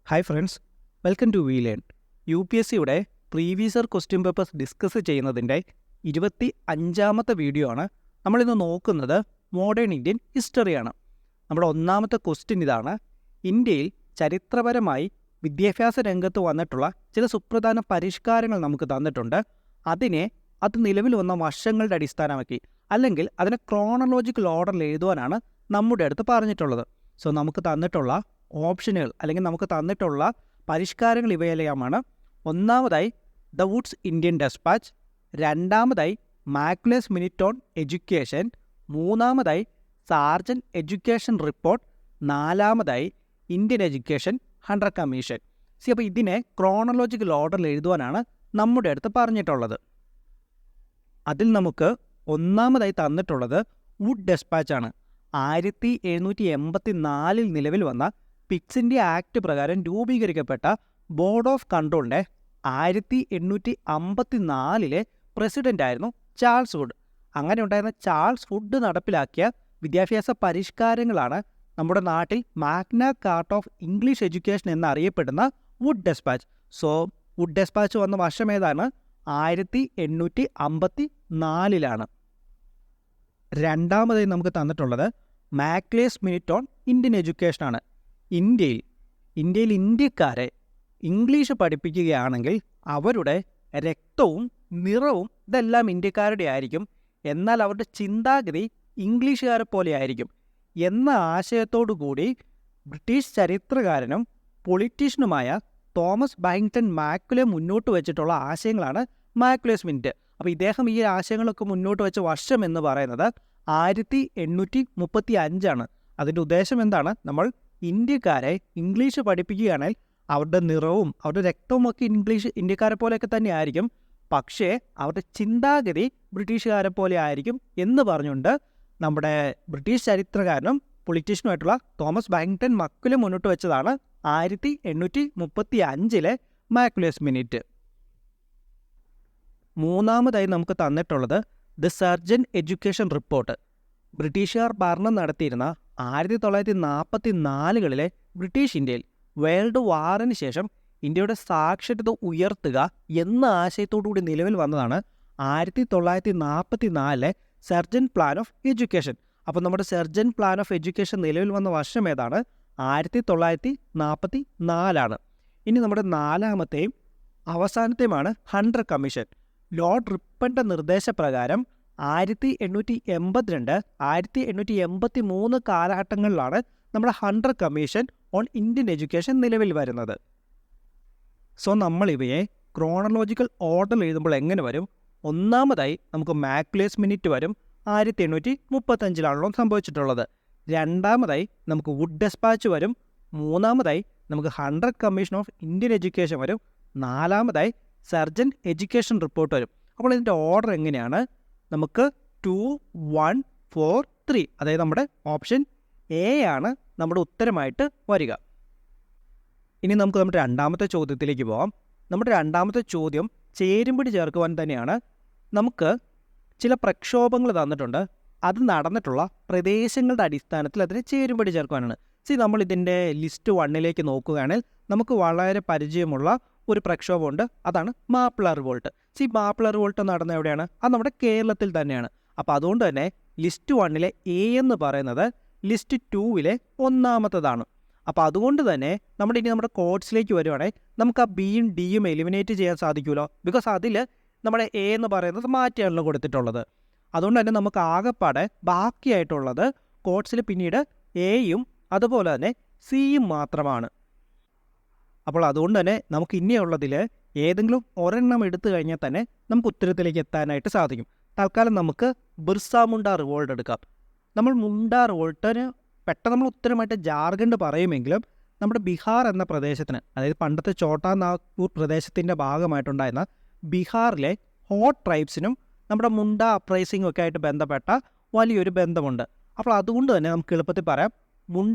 Hi friends, welcome to We Learn. U P S സിയുടെ previous year question papers discuss ചെയ്യുന്നതിൻ്റെ 25ാമത്തെ video ആണ്. നമ്മളിന്ന് നോക്കുന്നത് മോഡേൺ ഇന്ത്യൻ ഹിസ്റ്ററിയാണ്. നമ്മുടെ ഒന്നാമത്തെ ക്വസ്റ്റ്യൻ ഇതാണ്: ഇന്ത്യയിൽ ചരിത്രപരമായി വിദ്യാഭ്യാസ രംഗത്ത് വന്നിട്ടുള്ള ചില സുപ്രധാന പരിഷ്കാരങ്ങൾ നമുക്ക് തന്നിട്ടുണ്ട്. അത് നിലവിൽ വന്ന വർഷങ്ങളുടെ അടിസ്ഥാനമാക്കി അല്ലെങ്കിൽ അതിനെ ക്രോണോളജിക്കൽ ഓർഡറിൽ എഴുതുവാനാണ് നമ്മുടെ അടുത്ത് പറഞ്ഞിട്ടുള്ളത്. സോ നമുക്ക് തന്നിട്ടുള്ള ഓപ്ഷനുകൾ അല്ലെങ്കിൽ നമുക്ക് തന്നിട്ടുള്ള പരിഷ്കാരങ്ങൾ ഇവയെല്ലാമാണ്. ഒന്നാമതായി ദ വുഡ്സ് ഇന്ത്യൻ ഡെസ്പാച്ച്, രണ്ടാമതായി മാക്ലേസ് മിനിറ്റ് ഓൺ എഡ്യൂക്കേഷൻ, മൂന്നാമതായി സാർജൻ എഡ്യൂക്കേഷൻ റിപ്പോർട്ട്, നാലാമതായി ഇന്ത്യൻ എഡ്യൂക്കേഷൻ 100 കമ്മീഷൻ. അപ്പോൾ ഇതിനെ ക്രോണോളജിക്കൽ ഓർഡറിൽ എഴുതുവാനാണ് നമ്മുടെ അടുത്ത് പറഞ്ഞിട്ടുള്ളത്. അതിൽ നമുക്ക് ഒന്നാമതായി തന്നിട്ടുള്ളത് വുഡ് ഡെസ്പാച്ച് ആണ്. 1784 നിലവിൽ വന്ന പിറ്റ്സ് ഇന്ത്യ ആക്ട് പ്രകാരം രൂപീകരിക്കപ്പെട്ട ബോർഡ് ഓഫ് കൺട്രോളിൻ്റെ 1854 പ്രസിഡൻ്റായിരുന്നു ചാൾസ് വുഡ്. അങ്ങനെ ഉണ്ടായിരുന്ന ചാൾസ് വുഡ് നടപ്പിലാക്കിയ വിദ്യാഭ്യാസ പരിഷ്കാരങ്ങളാണ് നമ്മുടെ നാട്ടിൽ Magna Carta of English education എന്നറിയപ്പെടുന്ന Wood despatch. So Wood despatch വന്ന വർഷം ഏതാണ്? 1854. രണ്ടാമതായി നമുക്ക് തന്നിട്ടുള്ളത് മാക്ലേസ് മിനിറ്റ് ഓൺ ഇന്ത്യൻ എഡ്യൂക്കേഷനാണ്. ഇന്ത്യയിൽ ഇന്ത്യക്കാരെ ഇംഗ്ലീഷ് പഠിപ്പിക്കുകയാണെങ്കിൽ അവരുടെ രക്തവും നിറവും ഇതെല്ലാം ഇന്ത്യക്കാരുടെ ആയിരിക്കും, എന്നാൽ അവരുടെ ചിന്താഗതി ഇംഗ്ലീഷുകാരെ പോലെ ആയിരിക്കും എന്ന ആശയത്തോടു കൂടി ബ്രിട്ടീഷ് ചരിത്രകാരനും പൊളിറ്റീഷ്യനുമായ തോമസ് ബാരിങ്ടൺ മാക്കുലെ മുന്നോട്ട് വെച്ചിട്ടുള്ള ആശയങ്ങളാണ് മാക്ലേസ് മിനിറ്റ്. അപ്പോൾ ഇദ്ദേഹം ഈ ആശയങ്ങളൊക്കെ മുന്നോട്ട് വെച്ച വർഷം എന്ന് പറയുന്നത് 1835. അതിൻ്റെ ഉദ്ദേശം എന്താണ്? നമ്മൾ ഇന്ത്യക്കാരെ ഇംഗ്ലീഷ് പഠിപ്പിക്കുകയാണെങ്കിൽ അവരുടെ നിറവും അവരുടെ രക്തവും ഒക്കെ ഇന്ത്യക്കാരെ പോലെയൊക്കെ തന്നെ ആയിരിക്കും, പക്ഷേ അവരുടെ ചിന്താഗതി ബ്രിട്ടീഷുകാരെ പോലെ ആയിരിക്കും എന്ന് പറഞ്ഞുകൊണ്ട് നമ്മുടെ ബ്രിട്ടീഷ് ചരിത്രകാരനും പൊളിറ്റീഷ്യനുമായിട്ടുള്ള തോമസ് ബാരിങ്ടൺ മക്കുലെ മുന്നോട്ട് വെച്ചതാണ് 1835 മാക്കുലേസ് മിനിറ്റ്. മൂന്നാമതായി നമുക്ക് തന്നിട്ടുള്ളത് ദ സർജൻ എഡ്യൂക്കേഷൻ റിപ്പോർട്ട്. ബ്രിട്ടീഷുകാർ ഭരണം നടത്തിയിരുന്ന 1944 ബ്രിട്ടീഷ് ഇന്ത്യയിൽ വേൾഡ് വാറിന് ശേഷം ഇന്ത്യയുടെ സാക്ഷരത ഉയർത്തുക എന്ന ആശയത്തോടുകൂടി നിലവിൽ വന്നതാണ് 1944 സർജൻ പ്ലാൻ ഓഫ് എഡ്യൂക്കേഷൻ. അപ്പോൾ നമ്മുടെ സർജൻ പ്ലാൻ ഓഫ് എഡ്യൂക്കേഷൻ നിലവിൽ വന്ന വർഷം ഏതാണ്? 1944. ഇനി നമ്മുടെ നാലാമത്തെയും അവസാനത്തെയുമാണ് 100 കമ്മീഷൻ. ലോർഡ് റിപ്പന്റെ നിർദ്ദേശപ്രകാരം 1882, 1883 കാലഘട്ടങ്ങളിലാണ് നമ്മുടെ 100 കമ്മീഷൻ ഓൺ ഇന്ത്യൻ എഡ്യൂക്കേഷൻ നിലവിൽ വരുന്നത്. സോ നമ്മളിവയെ ക്രോണോളജിക്കൽ ഓർഡറിൽ എഴുതുമ്പോൾ എങ്ങനെ വരും? ഒന്നാമതായി നമുക്ക് മാക്ലേസ് മിനിറ്റ് വരും, 1835 സംഭവിച്ചിട്ടുള്ളത്. രണ്ടാമതായി നമുക്ക് വുഡ് ഡെസ്പാച്ച് വരും. മൂന്നാമതായി നമുക്ക് 100 കമ്മീഷൻ ഓഫ് ഇന്ത്യൻ എഡ്യൂക്കേഷൻ വരും. നാലാമതായി സർജൻ എഡ്യൂക്കേഷൻ റിപ്പോർട്ട് വരും. അപ്പോൾ ഇതിൻ്റെ ഓർഡർ എങ്ങനെയാണ്? നമുക്ക് 2, 1, 4, 3, അതായത് നമ്മുടെ ഓപ്ഷൻ എ ആണ് നമ്മുടെ ഉത്തരമായിട്ട് വരിക. ഇനി നമുക്ക് നമ്മുടെ രണ്ടാമത്തെ ചോദ്യത്തിലേക്ക് പോകാം. നമ്മുടെ രണ്ടാമത്തെ ചോദ്യം ചേരുംപടി ചേർക്കുവാൻ തന്നെയാണ്. നമുക്ക് ചില പ്രക്ഷോഭങ്ങൾ തന്നിട്ടുണ്ട്, അത് നടന്നിട്ടുള്ള പ്രദേശങ്ങളുടെ അടിസ്ഥാനത്തിൽ അതിനെ ചേരുംപടി ചേർക്കുവാനാണ്. നമ്മൾ ഇതിൻ്റെ ലിസ്റ്റ് 1 നോക്കുകയാണെങ്കിൽ നമുക്ക് വളരെ പരിചയമുള്ള ഒരു പ്രക്ഷോഭമുണ്ട്, അതാണ് മാപ്പിള റിവോൾട്ട്. മാപ്പിള റിവോൾട്ട് നടന്ന എവിടെയാണ്? അത് നമ്മുടെ കേരളത്തിൽ തന്നെയാണ്. അപ്പോൾ അതുകൊണ്ട് തന്നെ ലിസ്റ്റ് 1 എ എന്ന് പറയുന്നത് ലിസ്റ്റ് 2 ഒന്നാമത്തതാണ്. അപ്പോൾ അതുകൊണ്ട് തന്നെ നമ്മുടെ കോഡ്സിലേക്ക് വരുവാണെങ്കിൽ നമുക്ക് ആ ബിയും ഡിയും എലിമിനേറ്റ് ചെയ്യാൻ സാധിക്കുമല്ലോ, ബിക്കോസ് അതിൽ നമ്മുടെ എ എന്ന് പറയുന്നത് മാറ്റിയാണല്ലോ കൊടുത്തിട്ടുള്ളത്. അതുകൊണ്ട് തന്നെ നമുക്ക് ആകെപ്പാടെ ബാക്കിയായിട്ടുള്ളത് കോഡ്സിൽ പിന്നീട് എയും അതുപോലെ തന്നെ സിയും മാത്രമാണ്. അപ്പോൾ അതുകൊണ്ട് തന്നെ നമുക്ക് ഇനിയുള്ളതിൽ ഏതെങ്കിലും ഒരെണ്ണം എടുത്തു കഴിഞ്ഞാൽ തന്നെ നമുക്ക് ഉത്തരത്തിലേക്ക് എത്താനായിട്ട് സാധിക്കും. തൽക്കാലം നമുക്ക് ബിർസ മുണ്ട റിവോൾട്ട് എടുക്കാം. നമ്മൾ മുണ്ട റിവോൾട്ടിന് പെട്ടെന്ന് നമ്മൾ ഉത്തരമായിട്ട് ജാർഖണ്ഡ് പറയുമെങ്കിലും നമ്മുടെ ബീഹാർ എന്ന പ്രദേശത്തിന്, അതായത് പണ്ടത്തെ ഛോട്ടാ നാഗ്പൂർ പ്രദേശത്തിൻ്റെ ഭാഗമായിട്ടുണ്ടായിരുന്ന ബീഹാറിലെ ഹോട്ട് ട്രൈബ്സിനും നമ്മുടെ മുണ്ട അപ്രൈസിങ്ങും ഒക്കെ ആയിട്ട് ബന്ധപ്പെട്ട വലിയൊരു ബന്ധമുണ്ട്. അപ്പോൾ അതുകൊണ്ട് തന്നെ നമുക്ക് എളുപ്പത്തിൽ പറയാം,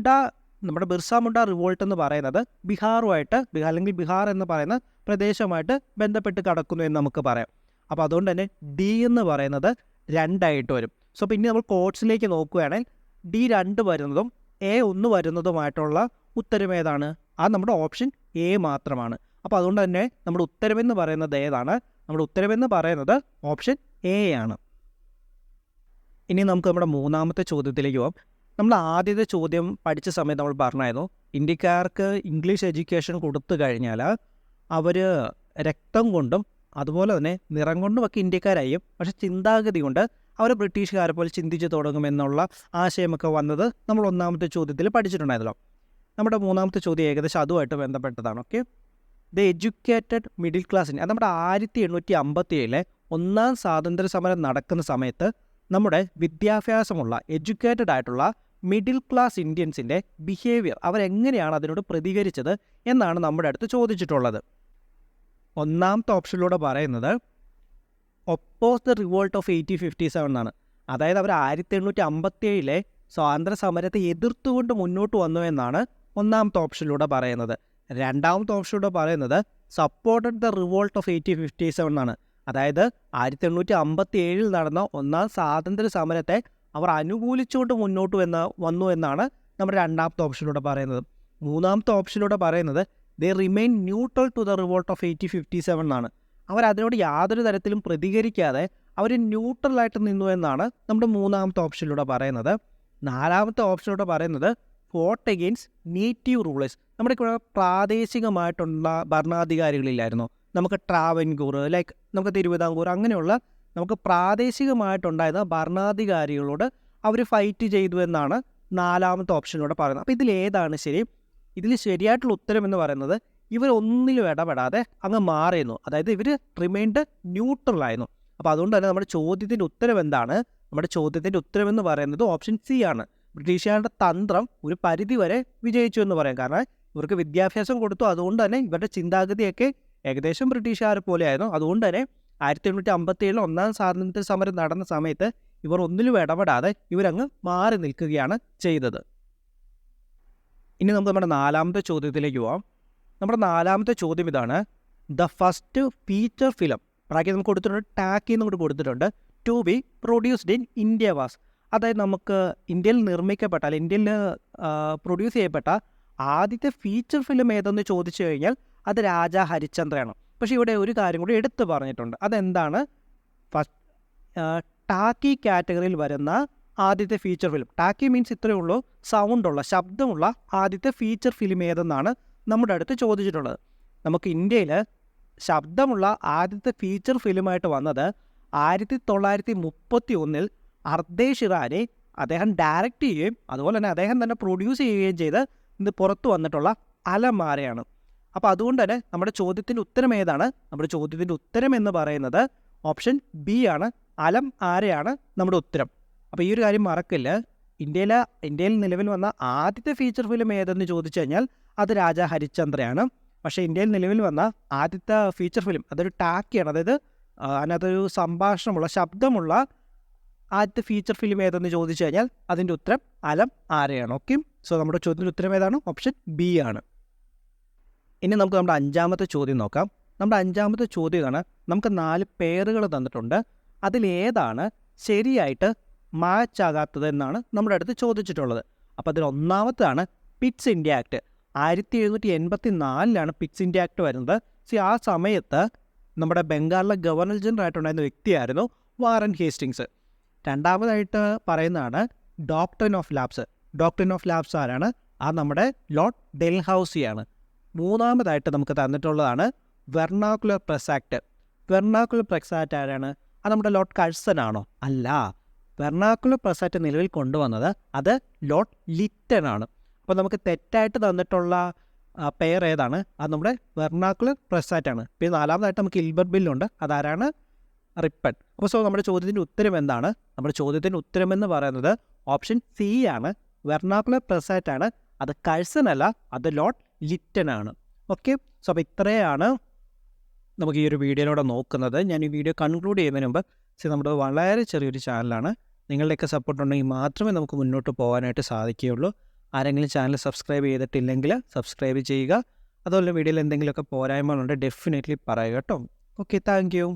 നമ്മുടെ ബിർസ മുണ്ട റിവോൾട്ട് എന്ന് പറയുന്നത് ബീഹാറുമായിട്ട് അല്ലെങ്കിൽ ബീഹാർ എന്ന് പറയുന്ന പ്രദേശവുമായിട്ട് ബന്ധപ്പെട്ട് കിടക്കുന്നു എന്ന് നമുക്ക് പറയാം. അപ്പോൾ അതുകൊണ്ട് തന്നെ ഡി എന്ന് പറയുന്നത് 2 വരും. സോ പിന്നെ നമ്മൾ കോഡ്സിലേക്ക് നോക്കുകയാണെങ്കിൽ D2 വരുന്നതും A1 വരുന്നതുമായിട്ടുള്ള ഉത്തരം ഏതാണ്? അത് നമ്മുടെ ഓപ്ഷൻ എ മാത്രമാണ്. അപ്പോൾ അതുകൊണ്ട് തന്നെ നമ്മുടെ ഉത്തരമെന്ന് പറയുന്നത് ഏതാണ്? നമ്മുടെ ഉത്തരമെന്ന് പറയുന്നത് ഓപ്ഷൻ എ ആണ്. ഇനി നമുക്ക് നമ്മുടെ മൂന്നാമത്തെ ചോദ്യത്തിലേക്ക് പോകാം. നമ്മൾ ആദ്യത്തെ ചോദ്യം പഠിച്ച സമയത്ത് നമ്മൾ പറഞ്ഞായിരുന്നു, ഇന്ത്യക്കാർക്ക് ഇംഗ്ലീഷ് എഡ്യൂക്കേഷൻ കൊടുത്തു കഴിഞ്ഞാൽ അവർ രക്തം കൊണ്ടും അതുപോലെ തന്നെ നിറം കൊണ്ടുമൊക്കെ ഇന്ത്യക്കാരായും, പക്ഷേ ചിന്താഗതി കൊണ്ട് അവർ ബ്രിട്ടീഷുകാരെ പോലെ ചിന്തിച്ച് തുടങ്ങുമെന്നുള്ള ആശയമൊക്കെ വന്നത് നമ്മൾ ഒന്നാമത്തെ ചോദ്യത്തിൽ പഠിച്ചിട്ടുണ്ടായിരുന്നല്ലോ. നമ്മുടെ മൂന്നാമത്തെ ചോദ്യം ഏകദേശം അതുമായിട്ട് ബന്ധപ്പെട്ടതാണ്. ഓക്കെ, ദ എഡ്യൂക്കേറ്റഡ് മിഡിൽ ക്ലാസ്സിന്, അത് നമ്മുടെ 1857 ഒന്നാം സ്വാതന്ത്ര്യ സമരം നടക്കുന്ന സമയത്ത് നമ്മുടെ വിദ്യാഭ്യാസമുള്ള എഡ്യൂക്കേറ്റഡ് ആയിട്ടുള്ള മിഡിൽ ക്ലാസ് ഇന്ത്യൻസിൻ്റെ ബിഹേവിയർ, അവരെങ്ങനെയാണ് അതിനോട് പ്രതികരിച്ചത് എന്നാണ് നമ്മുടെ അടുത്ത് ചോദിച്ചിട്ടുള്ളത്. ഒന്നാമത്തെ ഓപ്ഷനിലൂടെ പറയുന്നത് ഒപ്പോസ് ദ റിവോൾട്ട് ഓഫ് 1857 എന്നാണ്. അതായത് അവർ 1857 സ്വാതന്ത്ര്യ സമരത്തെ എതിർത്തുകൊണ്ട് മുന്നോട്ട് വന്നു എന്നാണ് ഒന്നാമത്തെ ഓപ്ഷനിലൂടെ പറയുന്നത്. രണ്ടാമത്തെ ഓപ്ഷനിലൂടെ പറയുന്നത് സപ്പോർട്ടഡ് ദ റിവോൾട്ട് ഓഫ് 1857 എന്നാണ്. അതായത് 1857 നടന്ന ഒന്നാം സ്വാതന്ത്ര്യ സമരത്തെ അവർ അനുകൂലിച്ചുകൊണ്ട് മുന്നോട്ട് വന്നു എന്നാണ് നമ്മുടെ രണ്ടാമത്തെ ഓപ്ഷനിലൂടെ പറയുന്നത്. മൂന്നാമത്തെ ഓപ്ഷനിലൂടെ പറയുന്നത് they remain neutral to the revolt of 1857 എന്നാണ്. അവരതിനോട് യാതൊരു തരത്തിലും പ്രതികരിക്കാതെ അവർ ന്യൂട്രലായിട്ട് നിന്നു എന്നാണ് നമ്മുടെ മൂന്നാമത്തെ ഓപ്ഷനിലൂടെ പറയുന്നത്. നാലാമത്തെ ഓപ്ഷനിലൂടെ പറയുന്നത് ഫോട്ട് എഗെയിൻസ്റ്റ് നേറ്റീവ് റൂളേഴ്സ്. നമ്മുടെ ഇവിടെ പ്രാദേശികമായിട്ടുള്ള ഭരണാധികാരികളില്ലായിരുന്നു, നമുക്ക് ട്രാവൻകൂർ, ലൈക്ക് നമുക്ക് തിരുവിതാംകൂർ, അങ്ങനെയുള്ള നമുക്ക് പ്രാദേശികമായിട്ടുണ്ടായിരുന്ന ഭരണാധികാരികളോട് അവർ ഫൈറ്റ് ചെയ്തു എന്നാണ് നാലാമത്തെ ഓപ്ഷനിലൂടെ പറയുന്നത്. അപ്പോൾ ഇതിലേതാണ് ശരി? ഇതിൽ ശരിയായിട്ടുള്ള ഉത്തരം എന്ന് പറയുന്നത് ഇവരൊന്നിലും ഇടപെടാതെ അങ്ങ് മാറിയിരുന്നു. അതായത് ഇവർ റിമൈൻഡ് ന്യൂട്രലായിരുന്നു. അപ്പോൾ അതുകൊണ്ട് തന്നെ നമ്മുടെ ചോദ്യത്തിൻ്റെ ഉത്തരം എന്താണ്? നമ്മുടെ ചോദ്യത്തിൻ്റെ ഉത്തരമെന്ന് പറയുന്നത് ഓപ്ഷൻ സി ആണ്. ബ്രിട്ടീഷുകാരുടെ തന്ത്രം ഒരു പരിധി വരെ വിജയിച്ചു എന്ന് പറയാം. കാരണം ഇവർക്ക് വിദ്യാഭ്യാസം കൊടുത്തു, അതുകൊണ്ട് തന്നെ ഇവരുടെ ചിന്താഗതിയൊക്കെ ഏകദേശം ബ്രിട്ടീഷുകാരെ പോലെയായിരുന്നു. അതുകൊണ്ട് തന്നെ 1857 ഒന്നാം സ്വാതന്ത്ര്യ സമരം നടന്ന സമയത്ത് ഇവർ ഒന്നിലും ഇടപെടാതെ ഇവരങ്ങ് മാറി നിൽക്കുകയാണ് ചെയ്തത്. ഇനി നമുക്ക് നമ്മുടെ നാലാമത്തെ ചോദ്യത്തിലേക്ക് പോവാം. നമ്മുടെ നാലാമത്തെ ചോദ്യം ഇതാണ്, ദ ഫസ്റ്റ് ഫീച്ചർ ഫിലിം പ്രാക്കി നമുക്ക് കൊടുത്തിട്ടുണ്ട്, ടാക്കി എന്ന് കൂടി കൊടുത്തിട്ടുണ്ട്, to be produced in India was. അതായത് നമുക്ക് ഇന്ത്യയിൽ നിർമ്മിക്കപ്പെട്ട അല്ലെങ്കിൽ ഇന്ത്യയിൽ പ്രൊഡ്യൂസ് ചെയ്യപ്പെട്ട ആദ്യത്തെ ഫീച്ചർ ഫിലിം ഏതെന്ന് ചോദിച്ചു കഴിഞ്ഞാൽ അത് രാജാ ഹരിശ്ചന്ദ്രയാണ്. പക്ഷേ ഇവിടെ ഒരു കാര്യം കൂടി എടുത്തു പറഞ്ഞിട്ടുണ്ട്. അതെന്താണ്? ടാക്കി കാറ്റഗറിയിൽ വരുന്ന ആദ്യത്തെ ഫീച്ചർ ഫിലിം. ടാക്കി മീൻസ് ഇത്രയേ ഉള്ളൂ, സൗണ്ടുള്ള, ശബ്ദമുള്ള ആദ്യത്തെ ഫീച്ചർ ഫിലിം ഏതെന്നാണ് നമ്മുടെ അടുത്ത് ചോദിച്ചിട്ടുള്ളത്. നമുക്ക് ഇന്ത്യയിൽ ശബ്ദമുള്ള ആദ്യത്തെ ഫീച്ചർ ഫിലിമായിട്ട് വന്നത് 1931 അർദേശ് ഇറാനി അദ്ദേഹം ഡയറക്റ്റ് ചെയ്യുകയും അതുപോലെ തന്നെ അദ്ദേഹം തന്നെ പ്രൊഡ്യൂസ് ചെയ്യുകയും ചെയ്ത് ഇന്ന് പുറത്തു വന്നിട്ടുള്ള അലമാരയാണ്. അപ്പോൾ അതുകൊണ്ട് തന്നെ നമ്മുടെ ചോദ്യത്തിൻ്റെ ഉത്തരം ഏതാണ്? നമ്മുടെ ചോദ്യത്തിൻ്റെ ഉത്തരം എന്ന് പറയുന്നത് ഓപ്ഷൻ ബി ആണ്. അലം ആരയാണ് നമ്മുടെ ഉത്തരം. അപ്പോൾ ഈ ഒരു കാര്യം മറക്കില്ല. ഇന്ത്യയിൽ നിലവിൽ വന്ന ആദ്യത്തെ ഫീച്ചർ ഫിലിം ഏതെന്ന് ചോദിച്ചു കഴിഞ്ഞാൽ അത് രാജാ ഹരിശ്ചന്ദ്രയാണ്. പക്ഷേ ഇന്ത്യയിൽ നിലവിൽ വന്ന ആദ്യത്തെ ഫീച്ചർ ഫിലിം അതൊരു ടാക്കിയാണ്. അതായത് അതിനകത്തൊരു സംഭാഷണമുള്ള, ശബ്ദമുള്ള ആദ്യത്തെ ഫീച്ചർ ഫിലിം ഏതെന്ന് ചോദിച്ചു കഴിഞ്ഞാൽ അതിൻ്റെ ഉത്തരം അലം ആരയാണ്. ഓക്കെ, സോ നമ്മുടെ ചോദ്യത്തിൻ്റെ ഉത്തരം ഏതാണ്? ഓപ്ഷൻ ബി ആണ്. ഇനി നമുക്ക് നമ്മുടെ അഞ്ചാമത്തെ ചോദ്യം നോക്കാം. നമ്മുടെ അഞ്ചാമത്തെ ചോദ്യം ഇതാണ്, നമുക്ക് 4 പേരുകൾ തന്നിട്ടുണ്ട്, അതിലേതാണ് ശരിയായിട്ട് മാച്ച് ആകാത്തത് എന്നാണ് നമ്മുടെ അടുത്ത് ചോദിച്ചിട്ടുള്ളത്. അപ്പോൾ അതിൽ ഒന്നാമത്താണ് Pitt's India Act. 1784 Pitt's India Act വരുന്നത്. ആ സമയത്ത് നമ്മുടെ ബംഗാളിലെ ഗവർണർ ജനറൽ ആയിട്ടുണ്ടായിരുന്ന വ്യക്തിയായിരുന്നു വാറൻ ഹേസ്റ്റിങ്സ്. രണ്ടാമതായിട്ട് പറയുന്നതാണ് doctrine of lapse. Doctrine of lapse ആരാണ്? അത് നമ്മുടെ ലോർഡ് ഡെൽഹൌസിയാണ്. മൂന്നാമതായിട്ട് നമുക്ക് തന്നിട്ടുള്ളതാണ് vernacular press act. Vernacular press act ആരാണ്? അത് നമ്മുടെ ലോർഡ് കഴ്സൺ ആണോ? അല്ല. വെർണാക്കുലർ പ്രസ് ആക്ട് നിലവിൽ കൊണ്ടുവന്നത് അത് ലോർഡ് ലിറ്റൺ ആണ്. അപ്പോൾ നമുക്ക് തെറ്റായിട്ട് തന്നിട്ടുള്ള പെയർ ഏതാണ്? അത് നമ്മുടെ വെർണാക്കുലർ പ്രസ് ആക്ട് ആണ്. പിന്നെ നാലാമതായിട്ട് നമുക്ക് ഇൽബർട്ട് ബില്ലുണ്ട്, അതാരാണ്? റിപ്പൺ. അപ്പോൾ നമ്മുടെ ചോദ്യത്തിൻ്റെ ഉത്തരം എന്താണ്? നമ്മുടെ ചോദ്യത്തിൻ്റെ ഉത്തരം എന്ന് പറയുന്നത് ഓപ്ഷൻ സി ആണ്. വെർണാക്കുലർ പ്രസ് ആക്ട് ആണ്. അത് കഴ്സൺ അല്ല, അത് ലോർഡ് ലിറ്റൺ ആണ്. ഓക്കെ, സോ അപ്പോൾ ഇത്രയാണ് നമുക്ക് ഈ ഒരു വീഡിയോയിലൂടെ നോക്കുന്നത്. ഞാൻ ഈ വീഡിയോ കൺക്ലൂഡ് ചെയ്യുന്നതിന് മുമ്പ് നമ്മുടെ വളരെ ചെറിയൊരു ചാനലാണ്, നിങ്ങളുടെയൊക്കെ സപ്പോർട്ട് ഉണ്ടെങ്കിൽ മാത്രമേ നമുക്ക് മുന്നോട്ട് പോകാനായിട്ട് സാധിക്കുകയുള്ളൂ. ആരെങ്കിലും ചാനൽ സബ്സ്ക്രൈബ് ചെയ്തിട്ടില്ലെങ്കിൽ സബ്സ്ക്രൈബ് ചെയ്യുക. അതുപോലെ വീഡിയോയിൽ എന്തെങ്കിലുമൊക്കെ പോരായ്മകളുണ്ട് ഡെഫിനറ്റ്ലി പറയുക കേട്ടോ. Okay, thank you.